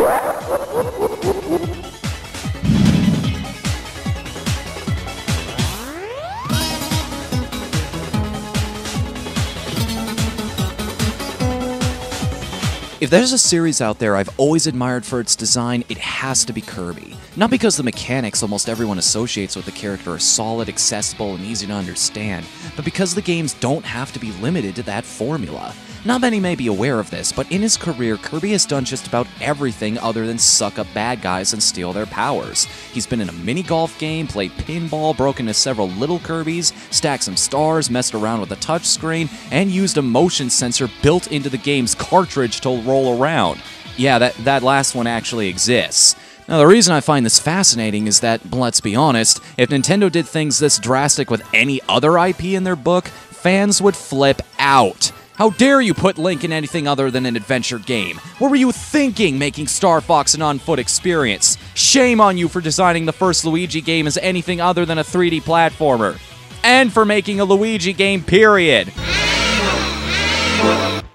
If there's a series out there I've always admired for its design, it has to be Kirby. Not because the mechanics almost everyone associates with the character are solid, accessible, and easy to understand, but because the games don't have to be limited to that formula. Not many may be aware of this, but in his career, Kirby has done just about everything other than suck up bad guys and steal their powers. He's been in a mini-golf game, played pinball, broken into several little Kirbys, stacked some stars, messed around with a touchscreen, and used a motion sensor built into the game's cartridge to roll around. Yeah, that last one actually exists. Now, the reason I find this fascinating is that, let's be honest, if Nintendo did things this drastic with any other IP in their book, fans would flip out. How dare you put Link in anything other than an adventure game? What were you thinking making Star Fox an on-foot experience? Shame on you for designing the first Luigi game as anything other than a 3D platformer. And for making a Luigi game, period.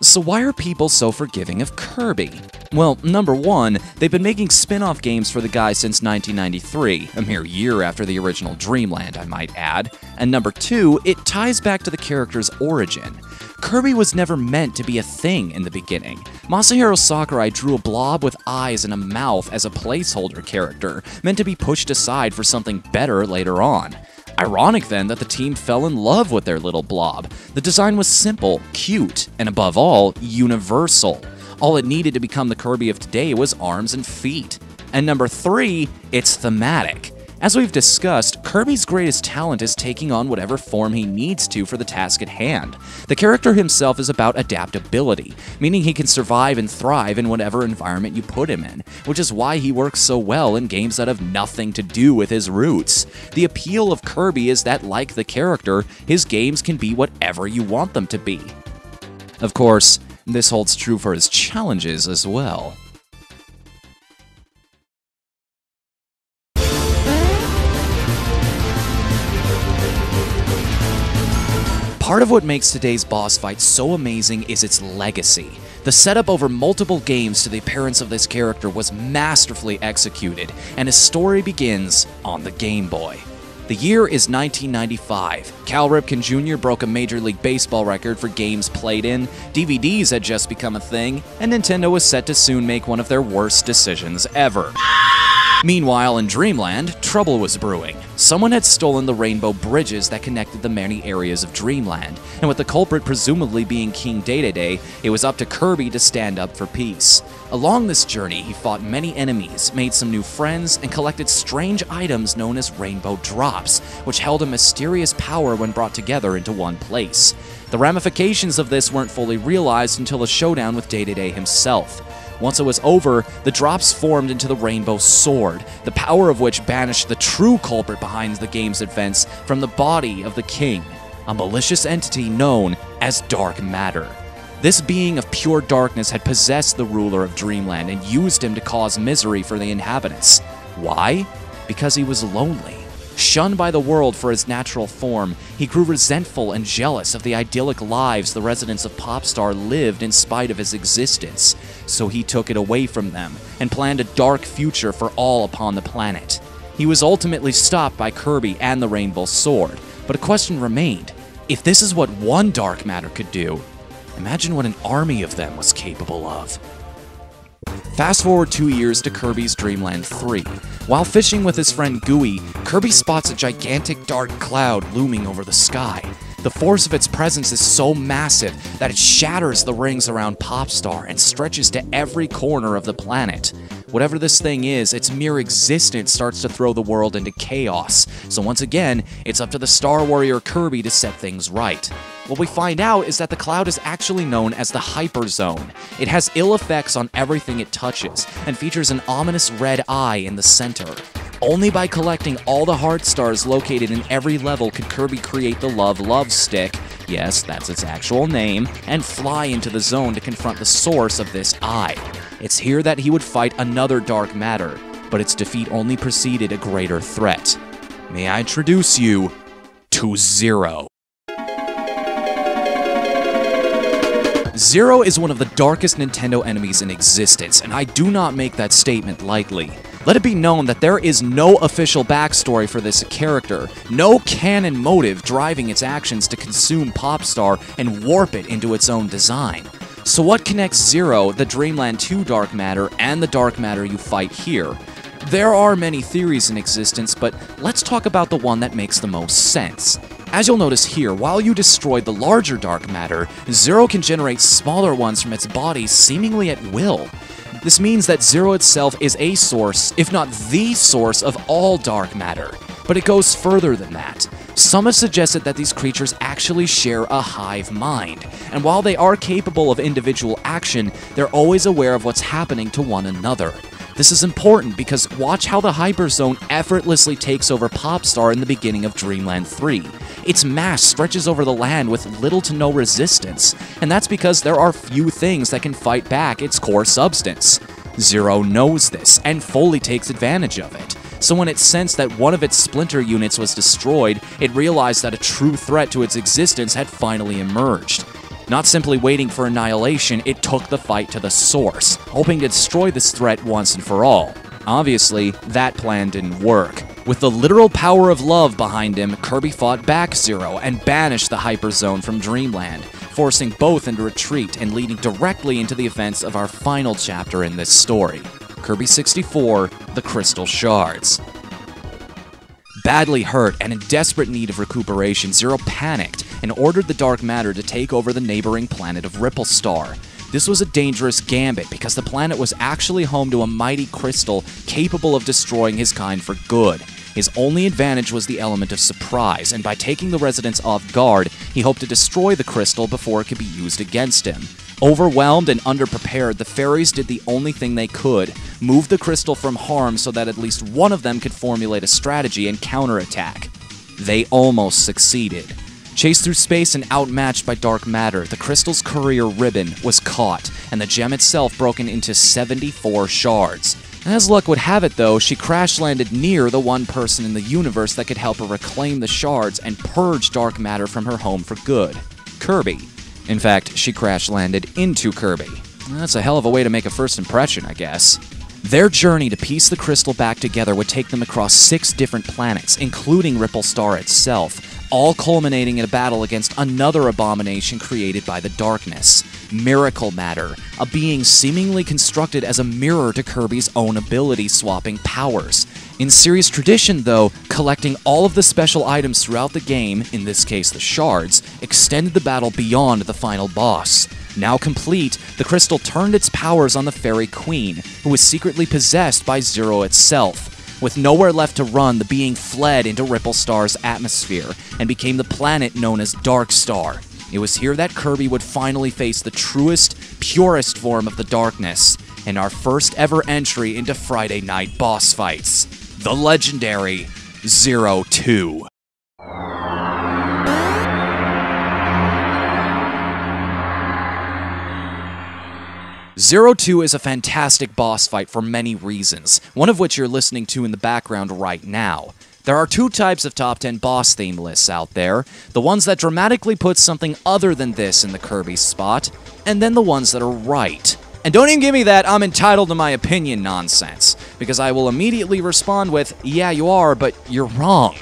So why are people so forgiving of Kirby? Well, number one, they've been making spin-off games for the guy since 1993, a mere year after the original Dreamland, I might add. And number two, it ties back to the character's origin. Kirby was never meant to be a thing in the beginning. Masahiro Sakurai drew a blob with eyes and a mouth as a placeholder character, meant to be pushed aside for something better later on. Ironic then that the team fell in love with their little blob. The design was simple, cute, and above all, universal. All it needed to become the Kirby of today was arms and feet. And number three, it's thematic. As we've discussed, Kirby's greatest talent is taking on whatever form he needs to for the task at hand. The character himself is about adaptability, meaning he can survive and thrive in whatever environment you put him in, which is why he works so well in games that have nothing to do with his roots. The appeal of Kirby is that, like the character, his games can be whatever you want them to be. Of course, this holds true for his challenges as well. Part of what makes today's boss fight so amazing is its legacy. The setup over multiple games to the appearance of this character was masterfully executed, and his story begins on the Game Boy. The year is 1995. Cal Ripken Jr. broke a Major League Baseball record for games played in, DVDs had just become a thing, and Nintendo was set to soon make one of their worst decisions ever. Meanwhile, in Dreamland, trouble was brewing. Someone had stolen the rainbow bridges that connected the many areas of Dreamland, and with the culprit presumably being King Day-to-Day, it was up to Kirby to stand up for peace. Along this journey, he fought many enemies, made some new friends, and collected strange items known as rainbow drops, which held a mysterious power when brought together into one place. The ramifications of this weren't fully realized until a showdown with Day-to-Day himself. Once it was over, the drops formed into the Rainbow Sword, the power of which banished the true culprit behind the game's events from the body of the king, a malicious entity known as Dark Matter. This being of pure darkness had possessed the ruler of Dreamland and used him to cause misery for the inhabitants. Why? Because he was lonely. Shunned by the world for his natural form, he grew resentful and jealous of the idyllic lives the residents of Popstar lived in spite of his existence. So he took it away from them and planned a dark future for all upon the planet. He was ultimately stopped by Kirby and the Rainbow Sword, but a question remained. If this is what one Dark Matter could do, imagine what an army of them was capable of. Fast forward 2 years to Kirby's Dreamland 3. While fishing with his friend Gooey, Kirby spots a gigantic dark cloud looming over the sky. The force of its presence is so massive that it shatters the rings around Popstar and stretches to every corner of the planet. Whatever this thing is, its mere existence starts to throw the world into chaos, so once again, it's up to the Star Warrior Kirby to set things right. What we find out is that the cloud is actually known as the Hyper Zone. It has ill effects on everything it touches, and features an ominous red eye in the center. Only by collecting all the heart stars located in every level could Kirby create the Love Stick, yes, that's its actual name, and fly into the zone to confront the source of this eye. It's here that he would fight another Dark Matter, but its defeat only preceded a greater threat. May I introduce you to Zero. Zero is one of the darkest Nintendo enemies in existence, and I do not make that statement lightly. Let it be known that there is no official backstory for this character, no canon motive driving its actions to consume Popstar and warp it into its own design. So what connects Zero, the Dreamland 2 dark matter, and the dark matter you fight here? There are many theories in existence, but let's talk about the one that makes the most sense. As you'll notice here, while you destroy the larger dark matter, Zero can generate smaller ones from its body seemingly at will. This means that Zero itself is a source, if not the source, of all dark matter. But it goes further than that. Some have suggested that these creatures actually share a hive mind, and while they are capable of individual action, they're always aware of what's happening to one another. This is important because watch how the Hyperzone effortlessly takes over Popstar in the beginning of Dreamland 3. Its mass stretches over the land with little to no resistance, and that's because there are few things that can fight back its core substance. Zero knows this and fully takes advantage of it. So when it sensed that one of its splinter units was destroyed, it realized that a true threat to its existence had finally emerged. Not simply waiting for annihilation, it took the fight to the source, hoping to destroy this threat once and for all. Obviously, that plan didn't work. With the literal power of love behind him, Kirby fought back Zero and banished the Hyperzone from Dreamland, forcing both into retreat and leading directly into the events of our final chapter in this story, Kirby 64, The Crystal Shards. Badly hurt and in desperate need of recuperation, Zero panicked and ordered the dark matter to take over the neighboring planet of Ripple Star. This was a dangerous gambit because the planet was actually home to a mighty crystal capable of destroying his kind for good. His only advantage was the element of surprise, and by taking the residents off guard, he hoped to destroy the crystal before it could be used against him. Overwhelmed and underprepared, the fairies did the only thing they could, move the crystal from harm so that at least one of them could formulate a strategy and counterattack. They almost succeeded. Chased through space and outmatched by dark matter, the crystal's courier ribbon was caught, and the gem itself broken into 74 shards. As luck would have it though, she crash-landed near the one person in the universe that could help her reclaim the shards and purge dark matter from her home for good, Kirby. In fact, she crash-landed into Kirby. That's a hell of a way to make a first impression, I guess. Their journey to piece the crystal back together would take them across 6 different planets, including Ripple Star itself, all culminating in a battle against another abomination created by the darkness, Miracle Matter, a being seemingly constructed as a mirror to Kirby's own ability-swapping powers. In series tradition, though, collecting all of the special items throughout the game, in this case the shards, extended the battle beyond the final boss. Now complete, the crystal turned its powers on the Fairy Queen, who was secretly possessed by Zero itself. With nowhere left to run, the being fled into Ripple Star's atmosphere and became the planet known as Dark Star. It was here that Kirby would finally face the truest, purest form of the darkness, and our first ever entry into Friday Night boss fights, the legendary 02. Zero 2 is a fantastic boss fight for many reasons, one of which you're listening to in the background right now. There are 2 types of top 10 boss theme lists out there, the ones that dramatically put something other than this in the Kirby spot, and then the ones that are right. And don't even give me that I'm entitled to my opinion nonsense, because I will immediately respond with, yeah you are, but you're wrong.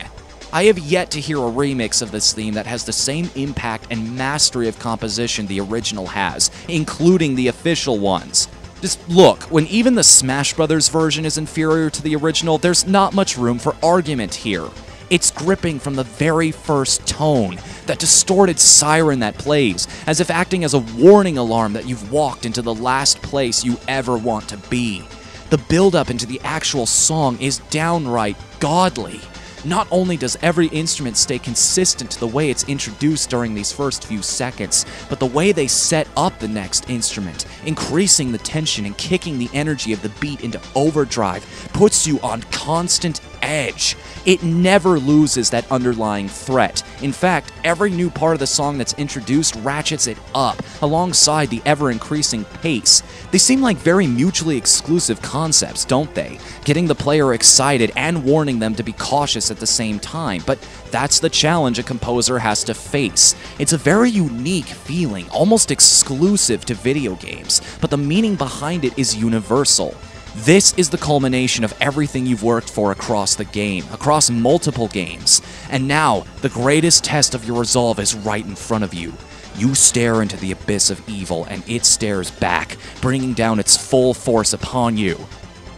I have yet to hear a remix of this theme that has the same impact and mastery of composition the original has, including the official ones. Just look, when even the Smash Bros. Version is inferior to the original, there's not much room for argument here. It's gripping from the very first tone, that distorted siren that plays, as if acting as a warning alarm that you've walked into the last place you ever want to be. The build-up into the actual song is downright godly. Not only does every instrument stay consistent to the way it's introduced during these first few seconds, but the way they set up the next instrument, increasing the tension and kicking the energy of the beat into overdrive, puts you on constant edge. It never loses that underlying threat. In fact, every new part of the song that's introduced ratchets it up, alongside the ever-increasing pace. They seem like very mutually exclusive concepts, don't they? Getting the player excited and warning them to be cautious at the same time, but that's the challenge a composer has to face. It's a very unique feeling, almost exclusive to video games, but the meaning behind it is universal. This is the culmination of everything you've worked for across the game, across multiple games. And now, the greatest test of your resolve is right in front of you. You stare into the abyss of evil, and it stares back, bringing down its full force upon you.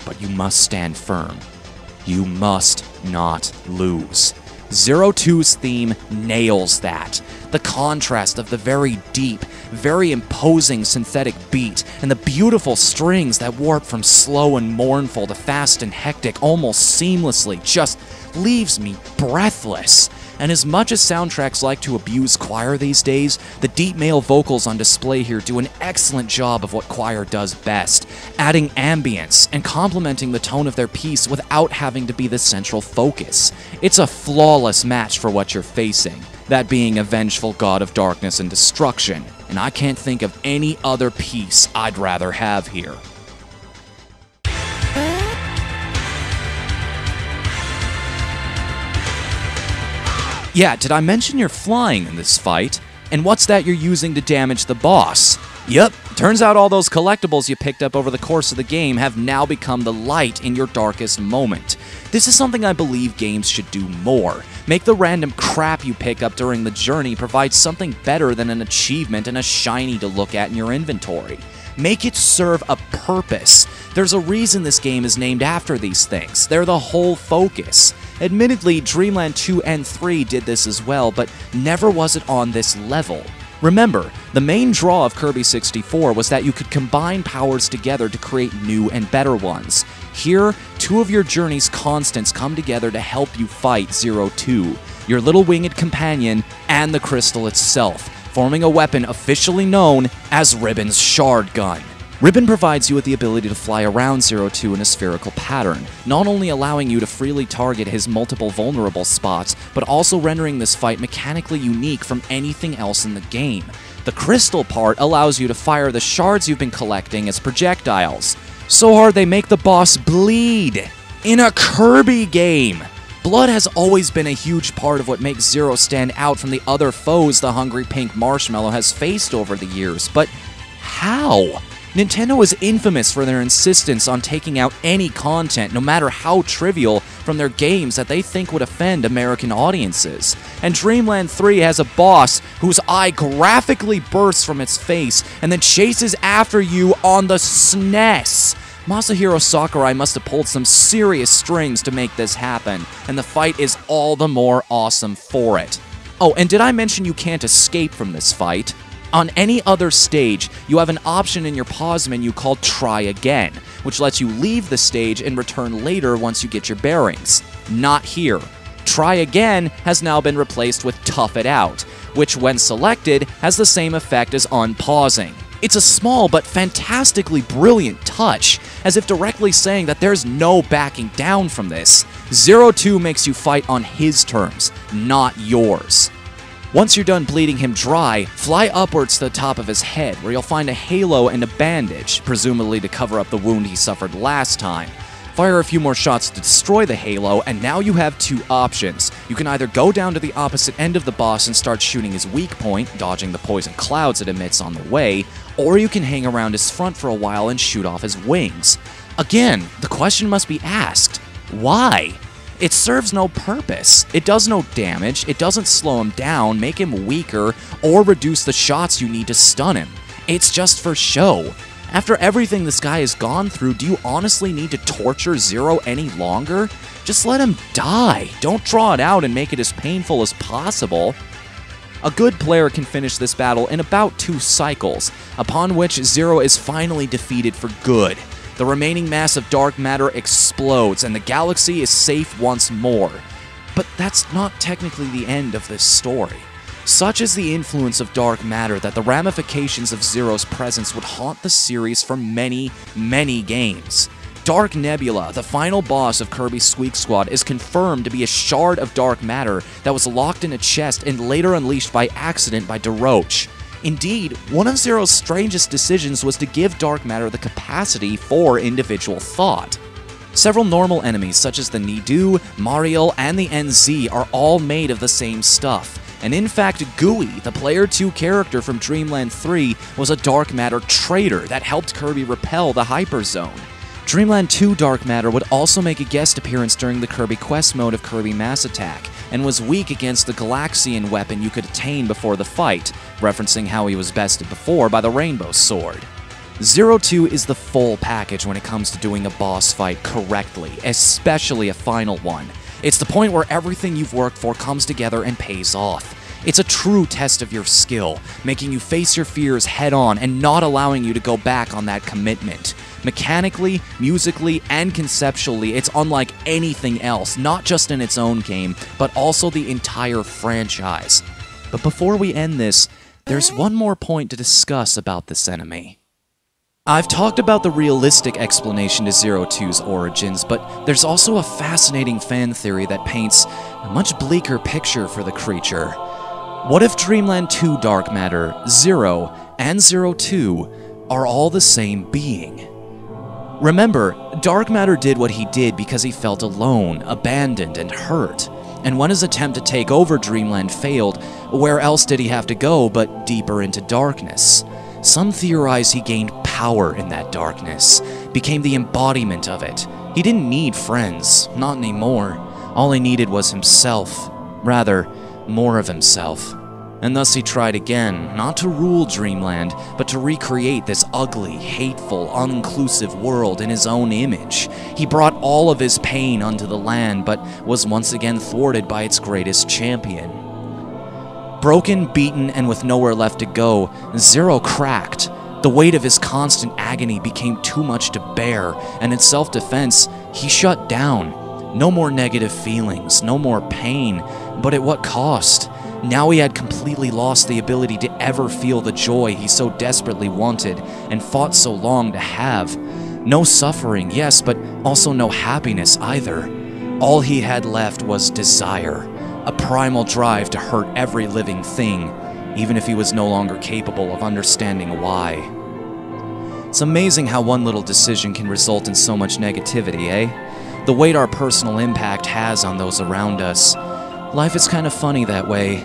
But you must stand firm. You must not lose. Zero Two's theme nails that. The contrast of the very deep, very imposing synthetic beat and the beautiful strings that warp from slow and mournful to fast and hectic almost seamlessly just leaves me breathless. And as much as soundtracks like to abuse choir these days, the deep male vocals on display here do an excellent job of what choir does best, adding ambience and complementing the tone of their piece without having to be the central focus. It's a flawless match for what you're facing, that being a vengeful god of darkness and destruction, and I can't think of any other piece I'd rather have here. Yeah, did I mention you're flying in this fight? And what's that you're using to damage the boss? Yep, turns out all those collectibles you picked up over the course of the game have now become the light in your darkest moment. This is something I believe games should do more. Make the random crap you pick up during the journey provide something better than an achievement and a shiny to look at in your inventory. Make it serve a purpose. There's a reason this game is named after these things. They're the whole focus. Admittedly, Dreamland 2 and 3 did this as well, but never was it on this level. Remember, the main draw of Kirby 64 was that you could combine powers together to create new and better ones. Here, two of your journey's constants come together to help you fight Zero Two, your little winged companion, and the crystal itself, forming a weapon officially known as Ribbon's Shard Gun. Ribbon provides you with the ability to fly around Zero Two in a spherical pattern, not only allowing you to freely target his multiple vulnerable spots, but also rendering this fight mechanically unique from anything else in the game. The crystal part allows you to fire the shards you've been collecting as projectiles, so hard they make the boss bleed. In a Kirby game! Blood has always been a huge part of what makes Zero stand out from the other foes the hungry pink marshmallow has faced over the years, but how? Nintendo is infamous for their insistence on taking out any content, no matter how trivial, from their games that they think would offend American audiences. And Dreamland 3 has a boss whose eye graphically bursts from its face and then chases after you on the SNES. Masahiro Sakurai must have pulled some serious strings to make this happen, and the fight is all the more awesome for it. Oh, and did I mention you can't escape from this fight? On any other stage, you have an option in your pause menu called Try Again, which lets you leave the stage and return later once you get your bearings. Not here. Try Again has now been replaced with Tough It Out, which when selected has the same effect as unpausing. It's a small but fantastically brilliant touch, as if directly saying that there's no backing down from this. Zero Two makes you fight on his terms, not yours. Once you're done bleeding him dry, fly upwards to the top of his head, where you'll find a halo and a bandage, presumably to cover up the wound he suffered last time. Fire a few more shots to destroy the halo, and now you have two options. You can either go down to the opposite end of the boss and start shooting his weak point, dodging the poison clouds it emits on the way, or you can hang around his front for a while and shoot off his wings. Again, the question must be asked, why? It serves no purpose. It does no damage, it doesn't slow him down, make him weaker, or reduce the shots you need to stun him. It's just for show. After everything this guy has gone through, do you honestly need to torture Zero any longer? Just let him die. Don't draw it out and make it as painful as possible. A good player can finish this battle in about 2 cycles, upon which Zero is finally defeated for good. The remaining mass of dark matter explodes, and the galaxy is safe once more. But that's not technically the end of this story. Such is the influence of dark matter that the ramifications of Zero's presence would haunt the series for many, many games. Dark Nebula, the final boss of Kirby's Squeak Squad, is confirmed to be a shard of dark matter that was locked in a chest and later unleashed by accident by DeRoach. Indeed, one of Zero's strangest decisions was to give dark matter the capacity for individual thought. Several normal enemies such as the Nidu, Mariel, and the NZ are all made of the same stuff. And in fact, Gooey, the Player 2 character from Dreamland 3, was a dark matter traitor that helped Kirby repel the Hyper Zone. Dreamland 2 Dark Matter would also make a guest appearance during the Kirby Quest mode of Kirby Mass Attack, and was weak against the Galaxian weapon you could attain before the fight, referencing how he was bested before by the Rainbow Sword. Zero 2 is the full package when it comes to doing a boss fight correctly, especially a final one. It's the point where everything you've worked for comes together and pays off. It's a true test of your skill, making you face your fears head-on and not allowing you to go back on that commitment. Mechanically, musically, and conceptually, it's unlike anything else, not just in its own game, but also the entire franchise. But before we end this, there's one more point to discuss about this enemy. I've talked about the realistic explanation to Zero 2's origins, but there's also a fascinating fan theory that paints a much bleaker picture for the creature. What if Dreamland 2 Dark Matter, Zero, and Zero 2 are all the same being? Remember, Dark Matter did what he did because he felt alone, abandoned, and hurt. And when his attempt to take over Dreamland failed, where else did he have to go but deeper into darkness? Some theorize he gained power in that darkness, became the embodiment of it. He didn't need friends, not anymore. All he needed was himself. Rather, more of himself. And thus he tried again, not to rule Dreamland, but to recreate this ugly, hateful, uninclusive world in his own image. He brought all of his pain onto the land, but was once again thwarted by its greatest champion. Broken, beaten, and with nowhere left to go, Zero cracked. The weight of his constant agony became too much to bear, and in self-defense, he shut down. No more negative feelings, no more pain, but at what cost? Now he had completely lost the ability to ever feel the joy he so desperately wanted and fought so long to have. No suffering, yes, but also no happiness either. All he had left was desire, a primal drive to hurt every living thing, even if he was no longer capable of understanding why. It's amazing how one little decision can result in so much negativity, eh? The weight our personal impact has on those around us. Life is kind of funny that way.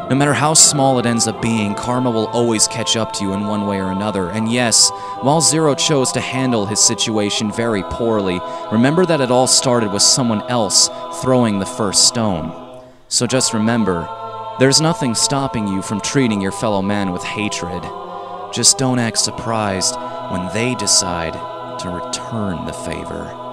No matter how small it ends up being, karma will always catch up to you in one way or another. And yes, while Zero chose to handle his situation very poorly, remember that it all started with someone else throwing the first stone. So just remember, there's nothing stopping you from treating your fellow man with hatred. Just don't act surprised when they decide to return the favor.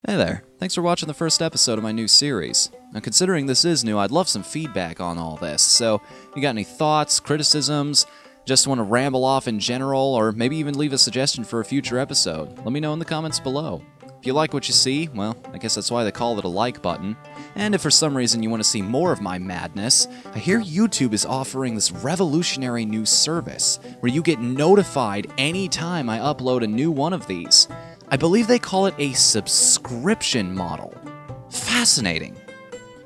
Hey there, thanks for watching the first episode of my new series. Now considering this is new, I'd love some feedback on all this, so if you got any thoughts, criticisms, just want to ramble off in general, or maybe even leave a suggestion for a future episode, let me know in the comments below. If you like what you see, well, I guess that's why they call it a like button. And if for some reason you want to see more of my madness, I hear YouTube is offering this revolutionary new service, where you get notified anytime I upload a new one of these. I believe they call it a subscription model. Fascinating.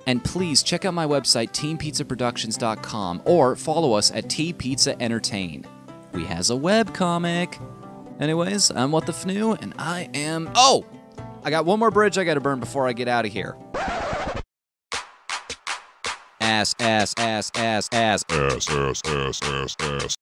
And please check out my website, teampizzaproductions.com, or follow us at tpizzaentertain. We has a webcomic. Anyways, I'm Whatthefnu, and I am... Oh! I got one more bridge I gotta burn before I get out of here. Ass, ass, ass, ass, ass. Ass, ass, ass, ass, ass.